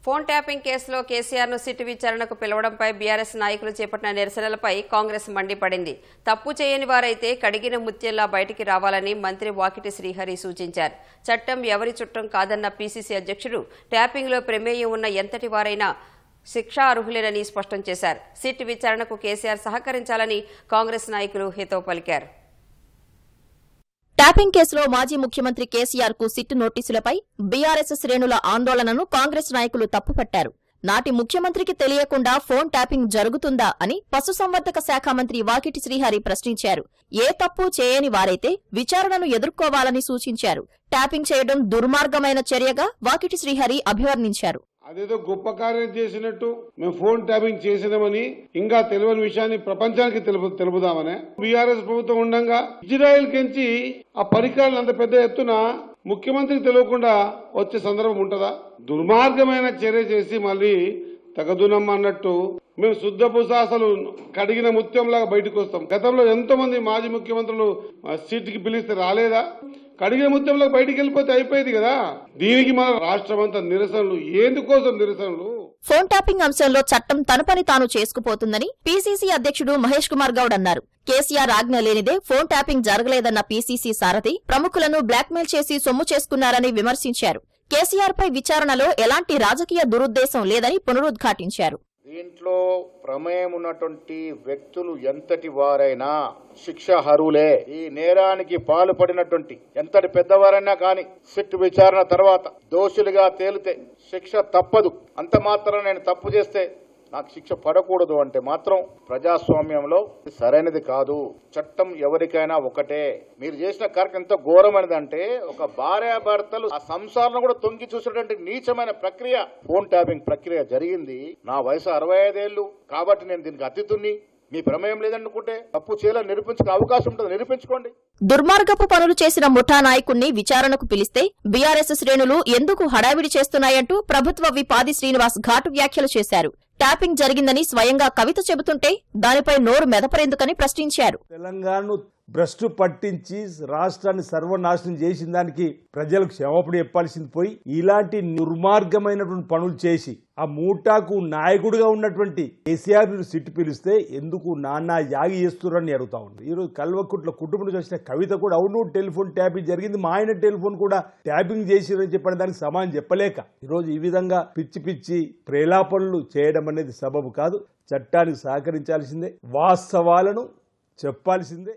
Phone tapping కేసులో కేసీఆర్ను SIT విచారణకు పిలవడంపై బీఆర్ఎస్ నాయకులు చేపట్టిన నిరసనలపై కాంగ్రెస్ మండిపడింది. తప్పు చేయని వారైతే కడిగిన ముత్యంలా బయటికి రావాలని మంత్రి వాకిటి శ్రీహరి సూచించారు. చట్టం ఎవరి చుట్టం కాదన్న పీసీసీ అధ్యక్షుడు ట్యాపింగ్లో ప్రమేయం ఉన్న ఎంతటి వారైనా శిక్షా అర్హులేనని స్పష్టం చేశారు. సిట్ విచారణకు కేసీఆర్ సహకరించాలని కాంగ్రెస్ నాయకులు హితవు పలికారు. ట్యాపింగ్ కేసులో మాజీ ముఖ్యమంత్రి కేసీఆర్ కు సిట్ నోటీసులపై బీఆర్ఎస్ శ్రేణుల ఆందోళనను కాంగ్రెస్ నాయకులు తప్పుపట్టారు. నాటి ముఖ్యమంత్రికి తెలియకుండా ఫోన్ ట్యాపింగ్ జరుగుతుందా అని పశుసంవర్ధక శాఖ మంత్రి వాకిటి శ్రీహరి ప్రశ్నించారు. ఏ తప్పు చేయని వారైతే విచారణను ఎదుర్కోవాలని సూచించారు. ట్యాపింగ్ చేయడం దుర్మార్గమైన చర్యగా వాకిటి శ్రీహరి అభివర్ణించారు. అదేదో గొప్ప కార్యం చేసినట్టు మేము ఫోన్ ట్యాపింగ్ చేసినామని ఇంకా తెలియని విషయాన్ని ప్రపంచానికి తెలుపుదామనే బీఆర్ఎస్ ప్రభుత్వం ఉండగా ఇజ్రాయెల్ కెంచి ఆ పరికరాలను అంత పెద్ద ఎత్తున ముఖ్యమంత్రికి తెలియకుండా వచ్చే సందర్భం ఉంటుందా? దుర్మార్గమైన చర్య చేసి మళ్ళీ తగదునమ్మ అన్నట్టు మేము శుద్ధ పుసాసలు కడిగిన ముత్యంలాగా బయటకు వస్తాం. గతంలో ఎంతో మంది మాజీ ముఖ్యమంత్రులు సీట్కి పిలిస్తే రాలేదా? కడిగిన ముత్యంలో బయటికి వెళ్ళిపోతే అయిపోయేది కదా. దీనికి మన రాష్ట్రం అంతా నిరసనలు. ఎందుకోసం నిరసనలు? ఫోన్ ట్యాపింగ్ అంశంలో చట్టం తన పని తాను చేసుకుపోతుందని పీసీసీ అధ్యక్షుడు మహేష్ కుమార్ గౌడ్ అన్నారు. కేసీఆర్ ఆజ్ఞ లేనిదే ఫోన్ ట్యాపింగ్ జరగలేదన్న పీసీసీ సారథి ప్రముఖులను బ్లాక్మెయిల్ చేసి సొమ్ము చేసుకున్నారని విమర్శించారు. కేసీఆర్ పై విచారణలో ఎలాంటి రాజకీయ దురుద్దేశం లేదని పునరుద్ఘాటించారు. దీంట్లో ప్రమేయం ఉన్నటువంటి వ్యక్తులు ఎంతటి వారైనా శిక్షార్హులే. ఈ నేరానికి పాల్పడినటువంటి ఎంతటి పెద్దవారైనా కానీ సిట్ విచారణ తర్వాత దోషులుగా తేలితే శిక్ష తప్పదు. అంత మాత్రం నేను తప్పు చేస్తే నాకు శిక్ష పడకూడదు అంటే మాత్రం ప్రజాస్వామ్యంలో సరైనది కాదు. చట్టం ఎవరికైనా ఒకటే. మీరు చేసిన కార్యక్రమం ఎంత ఘోరమైనదంటే ఒక భార్యాభర్తలు ఆ సంసారం కూడా తొంగి చూసినటువంటి నీచమైన ప్రక్రియ ఫోన్ ట్యాపింగ్ ప్రక్రియ జరిగింది. నా వయసు 65 ఏళ్లు కాబట్టి నేను దీనికి అతిథుని. మీ ప్రమేయం లేదనుకుంటే తప్పు చేయాలని నిరూపించుకునే అవకాశం ఉంటుంది, నిరూపించుకోండి. దుర్మార్గపు పనులు చేసిన ముఠా నాయకుణ్ణి విచారణకు పిలిస్తే బీఆర్ఎస్ శ్రేణులు ఎందుకు హడావిడి చేస్తున్నాయంటూ ప్రభుత్వ విప్ ఆది శ్రీనివాస్ ఘాటు వ్యాఖ్యలు చేశారు. ట్యాపింగ్ జరిగిందని స్వయంగా కవిత చెబుతుంటే దానిపై నోరు మెదపరేందుకని ప్రశ్నించారు. తెలంగాణను భ్రష్టు పట్టించి రాష్ట్రాన్ని సర్వనాశనం చేసిన దానికి ప్రజలకు క్షమాపణ చెప్పాల్సింది పోయి ఇలాంటి దుర్మార్గమైనటువంటి పనులు చేసి ఆ మూటాకు నాయకుడిగా ఉన్నటువంటి కేసీఆర్ సిట్టు పిలిస్తే ఎందుకు నాన్న యాగి చేస్తున్నారని అడుగుతా ఉన్నారు. ఈరోజు కల్వకుట్ల కుటుంబం నుంచి వచ్చిన కవిత కూడా అవును టెలిఫోన్ ట్యాపింగ్ జరిగింది, మా ఆయన టెలిఫోన్ కూడా ట్యాపింగ్ చేసిరని చెప్పిన దానికి సమానం చెప్పలేక ఈరోజు ఈ విధంగా పిచ్చి పిచ్చి ప్రేలాపనలు చేయడం అనేది సబబు కాదు. చట్టానికి సహకరించాల్సిందే, వాస్తవాలను చెప్పాల్సిందే.